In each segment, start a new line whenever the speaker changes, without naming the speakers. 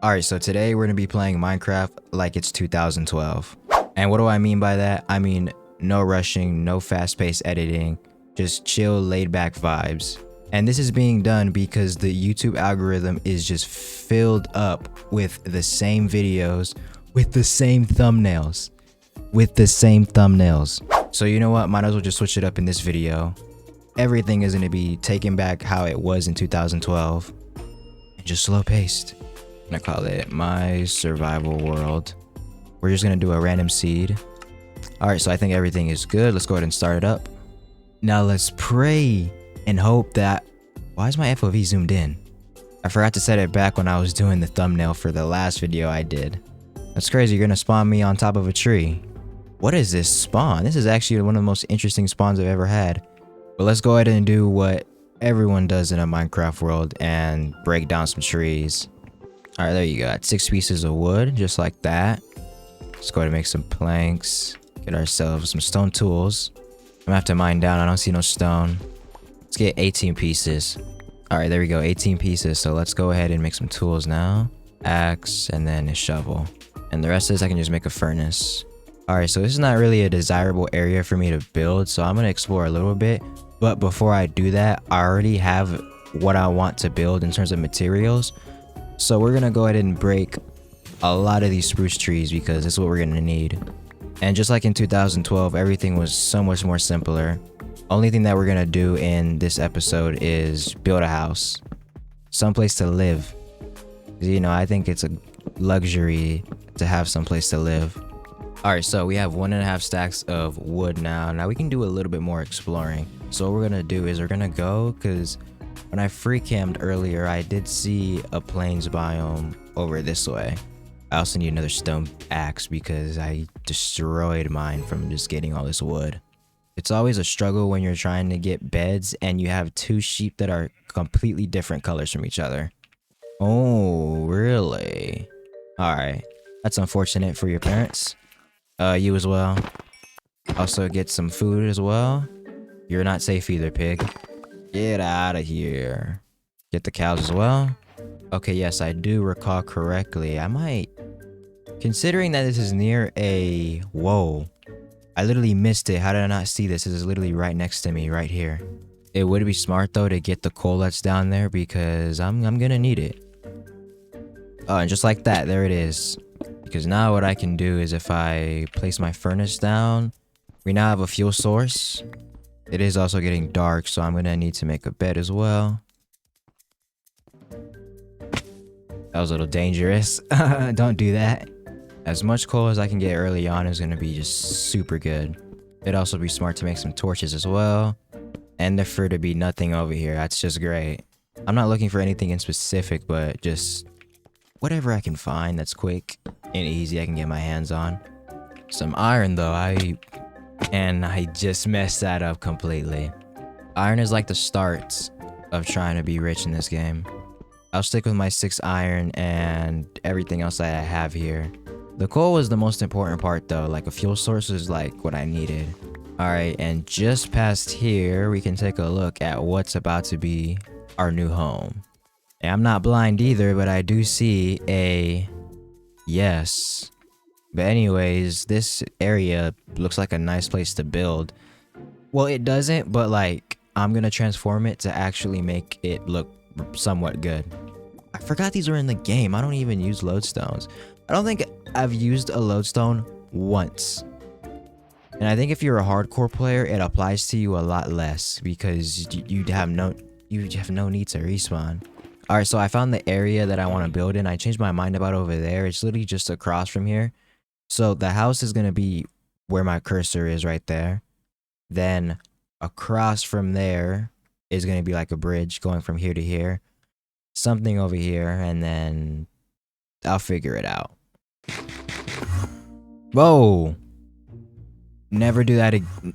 Alright, so today we're gonna be playing Minecraft like it's 2012. And what do I mean by that? I mean, no rushing, no fast-paced editing, just chill, laid-back vibes. And this is being done because the YouTube algorithm is just filled up with the same videos, with the same thumbnails. So you know what? Might as well just switch it up in this video. Everything is gonna be taken back how it was in 2012. And just slow-paced. I'm gonna call it My Survival World. We're just gonna do a random seed. Alright, so I think everything is good. Let's go ahead and start it up. Now let's pray and hope that... Why is my FOV zoomed in? I forgot to set it back when I was doing the thumbnail for the last video I did. That's crazy, you're gonna spawn me on top of a tree. What is this spawn? This is actually one of the most interesting spawns I've ever had. But let's go ahead and do what everyone does in a Minecraft world and break down some trees. Alright, there you go. 6 pieces of wood, just like that. Let's go ahead and make some planks. Get ourselves some stone tools. I'm gonna have to mine down. I don't see no stone. Let's get 18 pieces. Alright, there we go. 18 pieces. So let's go ahead and make some tools now. Axe, and then a shovel. And the rest of this, I can just make a furnace. Alright, so this is not really a desirable area for me to build, so I'm gonna explore a little bit. But before I do that, I already have what I want to build in terms of materials. So we're gonna go ahead and break a lot of these spruce trees because this is what we're gonna need. And just like in 2012, everything was so much more simpler. Only thing that we're gonna do in this episode is build a house. Someplace to live. You know, I think it's a luxury to have someplace to live. Alright, so we have 1.5 stacks of wood now. Now we can do a little bit more exploring. So what we're gonna do is we're gonna go, because when I free cammed earlier, I did see a plains biome over this way. I also need another stone axe because I destroyed mine from just getting all this wood. It's always a struggle when you're trying to get beds and you have 2 sheep that are completely different colors from each other. Oh, really? Alright. That's unfortunate for your parents. You as well. Also get some food as well. You're not safe either, pig. Get out of here. Get the cows as well. Okay, yes, I do recall correctly. I might... Considering that this is near a... Whoa. I literally missed it. How did I not see this? This is literally right next to me, right here. It would be smart, though, to get the coal that's down there because I'm gonna need it. Oh, and just like that, there it is. Because now what I can do is if I place my furnace down, we now have a fuel source. It is also getting dark, so I'm gonna need to make a bed as well. That was a little dangerous. Don't do that. As much coal as I can get early on is gonna be just super good. It'd also be smart to make some torches as well. And for to be nothing over here, that's just great. I'm not looking for anything in specific, but just whatever I can find that's quick and easy I can get my hands on. Some iron though, I just messed that up completely. Iron is like the start of trying to be rich in this game. I'll stick with my 6 iron and everything else that I have here. The coal was the most important part though, like a fuel source is like what I needed. Alright, and just past here, we can take a look at what's about to be our new home. And I'm not blind either, but I do see a... Yes. But anyways, this area looks like a nice place to build. Well, it doesn't, but like, I'm gonna transform it to actually make it look somewhat good. I forgot these were in the game. I don't even use lodestones. I don't think I've used a lodestone once. And I think if you're a hardcore player, it applies to you a lot less because you have no need to respawn. Alright, so I found the area that I want to build in. I changed my mind about over there. It's literally just across from here. So the house is going to be where my cursor is right there. Then across from there is going to be like a bridge going from here to here. Something over here, and then I'll figure it out. Whoa! Never do that again.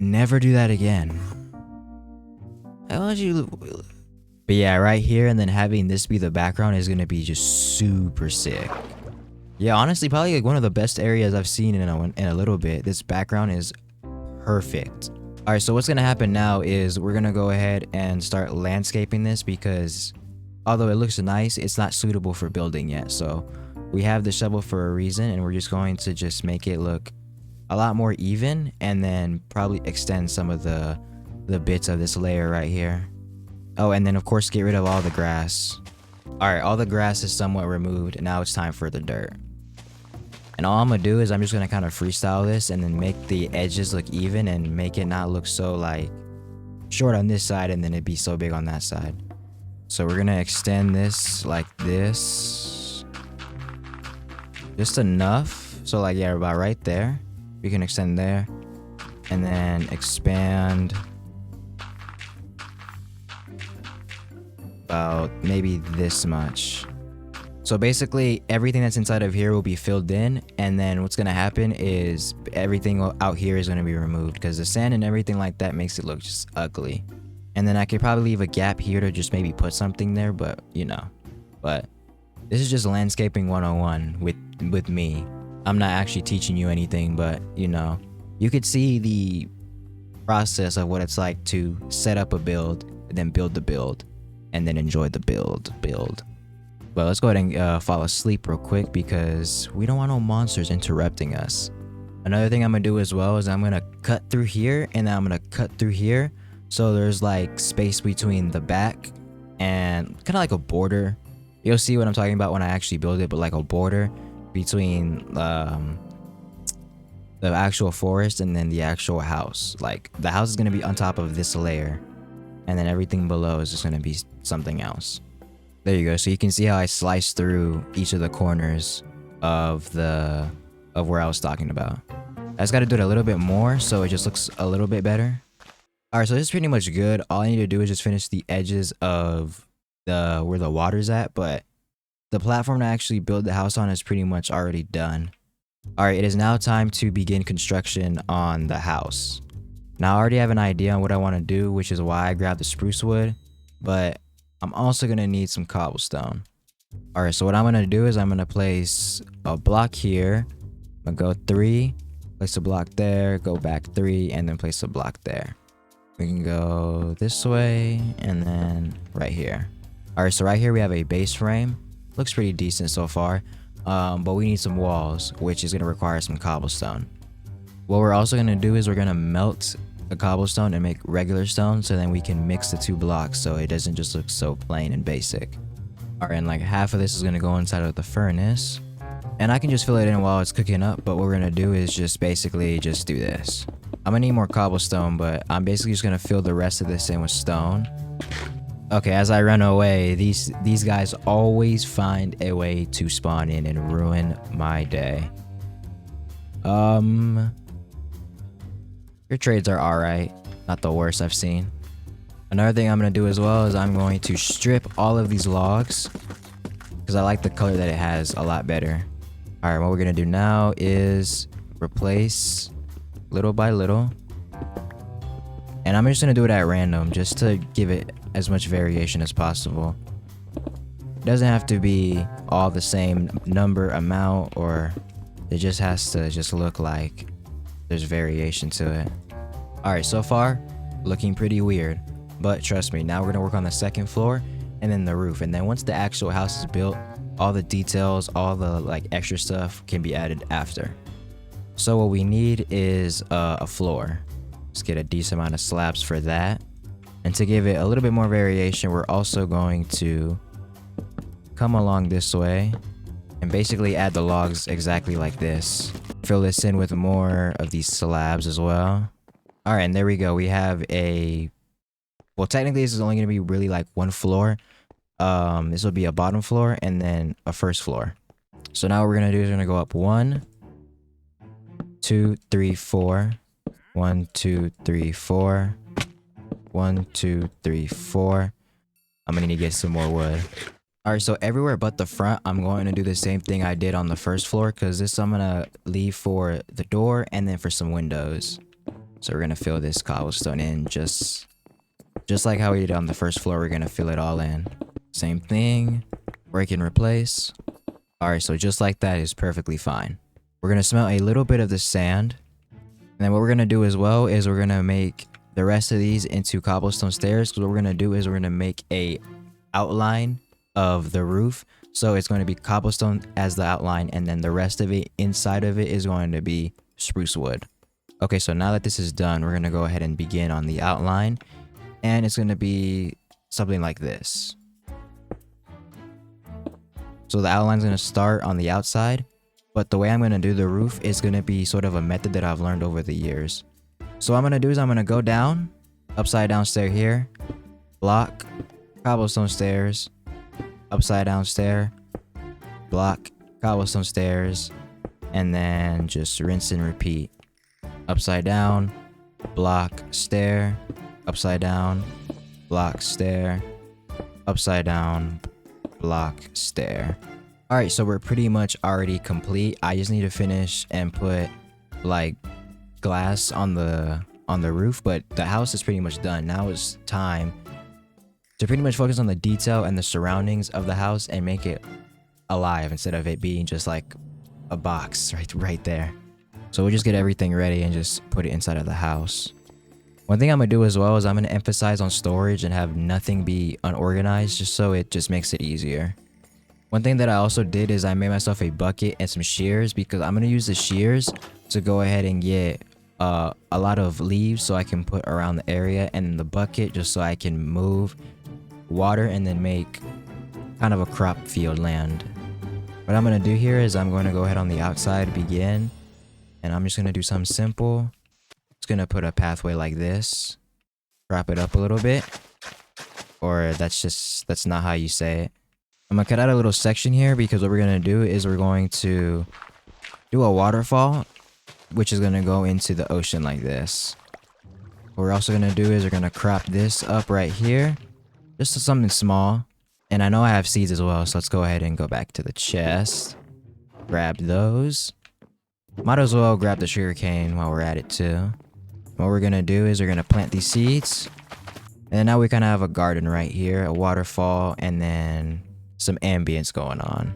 Never do that again. How would you... But yeah, right here, and then having this be the background is gonna be just super sick. Yeah, honestly, probably like one of the best areas I've seen in a little bit. This background is perfect. All right, so what's gonna happen now is we're gonna go ahead and start landscaping this because Although it looks nice, it's not suitable for building yet. So we have the shovel for a reason, and we're just going to just make it look a lot more even, and then probably extend some of the bits of this layer right here. Oh, and then of course get rid of all the grass. Alright, all the grass is somewhat removed, and now it's time for the dirt. And all I'm gonna do is I'm just gonna kind of freestyle this and then make the edges look even and make it not look so like short on this side and then it'd be so big on that side. So we're gonna extend this like this. Just enough. So like, yeah, about right there. We can extend there. And then expand about maybe this much. So basically everything that's inside of here will be filled in, and then what's gonna happen is everything out here is gonna be removed because the sand and everything like that makes it look just ugly. And then I could probably leave a gap here to just maybe put something there, but you know. But this is just landscaping 101 with me. I'm not actually teaching you anything, but you know, you could see the process of what it's like to set up a build and then build the build and then enjoy the build. But let's go ahead and fall asleep real quick because we don't want no monsters interrupting us. Another thing I'm gonna do as well is I'm gonna cut through here and then I'm gonna cut through here. So there's like space between the back and kind of like a border. You'll see what I'm talking about when I actually build it, but like a border between the actual forest and then the actual house. Like the house is gonna be on top of this layer and then everything below is just gonna be something else. There you go. So you can see how I sliced through each of the corners of where I was talking about. I just got to do it a little bit more so it just looks a little bit better. All right, so this is pretty much good. All I need to do is just finish the edges of where the water's at, but the platform to actually build the house on is pretty much already done. All right, it is now time to begin construction on the house. Now I already have an idea on what I want to do, which is why I grabbed the spruce wood, but I'm also going to need some cobblestone. Alright, so what I'm going to do is I'm going to place a block here. I'm going to go 3, place a block there, go back 3, and then place a block there. We can go this way, and then right here. Alright, so right here we have a base frame. Looks pretty decent so far. But we need some walls, which is going to require some cobblestone. What we're also going to do is we're going to melt the cobblestone and make regular stone so then we can mix the 2 blocks so it doesn't just look so plain and basic. Alright, and like half of this is going to go inside of the furnace. And I can just fill it in while it's cooking up, but what we're going to do is just basically just do this. I'm going to need more cobblestone, but I'm basically just going to fill the rest of this in with stone. Okay, as I run away, these guys always find a way to spawn in and ruin my day. Your trades are alright, not the worst I've seen. Another thing I'm going to do as well is I'm going to strip all of these logs because I like the color that it has a lot better. Alright, what we're going to do now is replace little by little. And I'm just going to do it at random just to give it as much variation as possible. It doesn't have to be all the same number, amount, or it just has to just look like there's variation to it. Alright, so far, looking pretty weird. But trust me, now we're going to work on the second floor and then the roof. And then once the actual house is built, all the details, all the like extra stuff can be added after. So what we need is a floor. Let's get a decent amount of slabs for that. And to give it a little bit more variation, we're also going to come along this way and basically add the logs exactly like this. Fill this in with more of these slabs as well. Alright, and there we go. We have a... Well, technically this is only going to be really like one floor. This will be a bottom floor and then a first floor. So now what we're going to do is we're going to go up 1, 2, 3, 4. 1, 2, 3, 4. 1, 2, 3, 4. I'm going to need to get some more wood. Alright, so everywhere but the front, I'm going to do the same thing I did on the first floor because this I'm going to leave for the door and then for some windows. So we're going to fill this cobblestone in just like how we did on the first floor. We're going to fill it all in. Same thing. Break and replace. Alright, so just like that is perfectly fine. We're going to smelt a little bit of the sand. And then what we're going to do as well is we're going to make the rest of these into cobblestone stairs. Because what we're going to do is we're going to make a outline of the roof. So it's going to be cobblestone as the outline, and then the rest of it inside of it is going to be spruce wood. Okay, so now that this is done, we're going to go ahead and begin on the outline, and it's going to be something like this. So the outline's going to start on the outside, but the way I'm going to do the roof is going to be sort of a method that I've learned over the years. So what I'm going to do is I'm going to go down, upside down stair here, block, cobblestone stairs, upside down stair, block, cobblestone stairs, and then just rinse and repeat. Upside down, block, stair, upside down, block, stair, upside down, block, stair. Alright, so we're pretty much already complete. I just need to finish and put like glass on the roof, but the house is pretty much done. Now it's time to pretty much focus on the detail and the surroundings of the house and make it alive instead of it being just like a box right there. So we'll just get everything ready and just put it inside of the house. One thing I'm gonna do as well is I'm gonna emphasize on storage and have nothing be unorganized, just so it just makes it easier. One thing that I also did is I made myself a bucket and some shears, because I'm gonna use the shears to go ahead and get a lot of leaves so I can put around the area, and the bucket just so I can move water and then make kind of a crop field land. What I'm gonna do here is I'm going to go ahead on the outside, begin, and I'm just gonna do something simple. Just gonna put a pathway like this, wrap it up a little bit, or that's not how you say it. I'm gonna cut out a little section here because what we're gonna do is we're going to do a waterfall, which is gonna go into the ocean like this. What we're also gonna do is we're gonna crop this up right here, just to something small. And I know I have seeds as well, so let's go ahead and go back to the chest. Grab those. Might as well grab the sugarcane while we're at it too. What we're gonna do is we're gonna plant these seeds. And now we kind of have a garden right here, a waterfall, and then some ambience going on.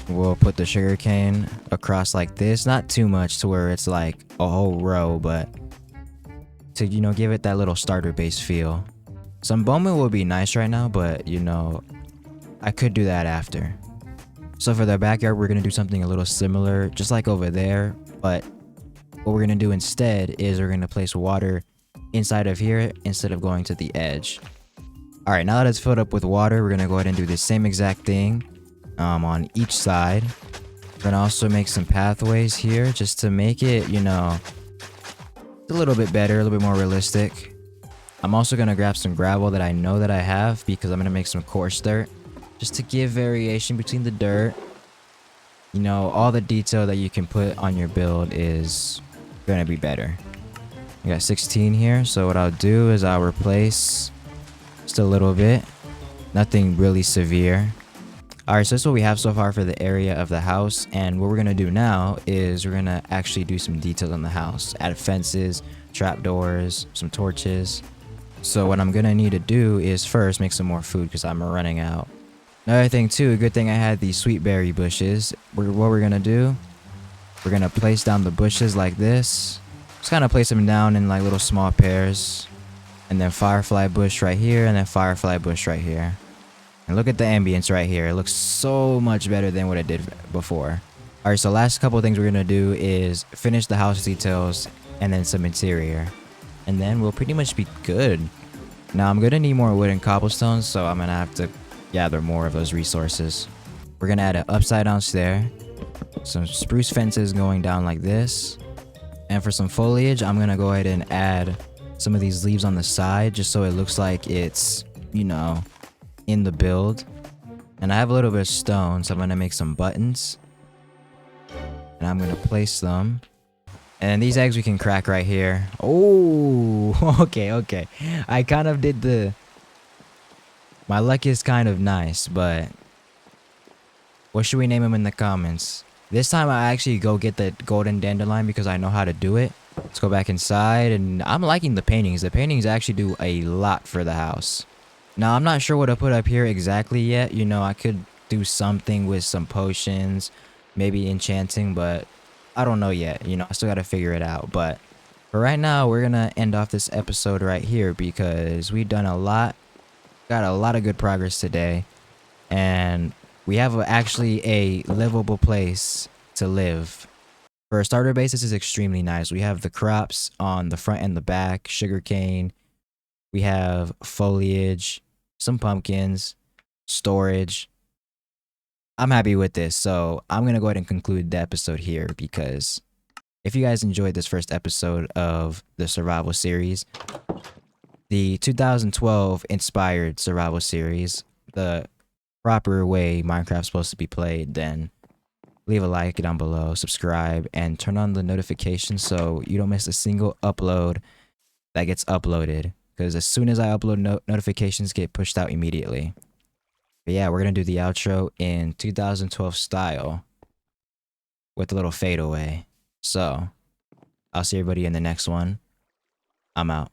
We'll put the sugarcane across like this, not too much to where it's like a whole row, but to, you know, give it that little starter base feel. Some bowman will be nice right now, but you know, I could do that after. So for the backyard, we're gonna do something a little similar, just like over there, but what we're gonna do instead is we're gonna place water inside of here instead of going to the edge. All right, now that it's filled up with water, we're gonna go ahead and do the same exact thing on each side. We're gonna also make some pathways here just to make it, you know, a little bit better, a little bit more realistic. I'm also gonna grab some gravel that I know that I have, because I'm gonna make some coarse dirt just to give variation between the dirt. You know, all the detail that you can put on your build is gonna be better. I got 16 here, so what I'll do is I'll replace just a little bit, nothing really severe. Alright, so that's what we have so far for the area of the house, and what we're gonna do now is we're gonna actually do some details on the house. Add fences, trapdoors, some torches. So what I'm gonna need to do is first make some more food because I'm running out. Another thing too, a good thing I had these sweet berry bushes. What we're gonna do, we're gonna place down the bushes like this. Just kind of place them down in like little small pairs. And then firefly bush right here, and then firefly bush right here. And look at the ambience right here. It looks so much better than what it did before. Alright, so last couple of things we're gonna do is finish the house details and then some interior. And then we'll pretty much be good. Now I'm gonna need more wood and cobblestones, so I'm gonna have to gather more of those resources. We're gonna add an upside down stair, some spruce fences going down like this, and for some foliage I'm gonna go ahead and add some of these leaves on the side just so it looks like it's, you know, in the build. And I have a little bit of stone, so I'm gonna make some buttons, and I'm gonna place them. And these eggs we can crack right here. Oh, okay. I kind of did the... My luck is kind of nice, but... What should we name them in the comments? This time I actually go get the golden dandelion because I know how to do it. Let's go back inside, and I'm liking the paintings. The paintings actually do a lot for the house. Now, I'm not sure what to put up here exactly yet. You know, I could do something with some potions, maybe enchanting, but... I don't know yet, you know, I still gotta figure it out. But for right now, we're gonna end off this episode right here because we've done a lot, got a lot of good progress today. and we have actually a livable place to live. For a starter base, this is extremely nice. We have the crops on the front and the back, sugarcane. We have foliage, some pumpkins, storage. I'm happy with this, so I'm gonna go ahead and conclude the episode here because if you guys enjoyed this first episode of the survival series, the 2012 inspired survival series, the proper way Minecraft's supposed to be played, then leave a like down below, subscribe, and turn on the notifications so you don't miss a single upload that gets uploaded. Because as soon as I upload, notifications get pushed out immediately. But yeah, we're going to do the outro in 2012 style with a little fadeaway. So, I'll see everybody in the next one. I'm out.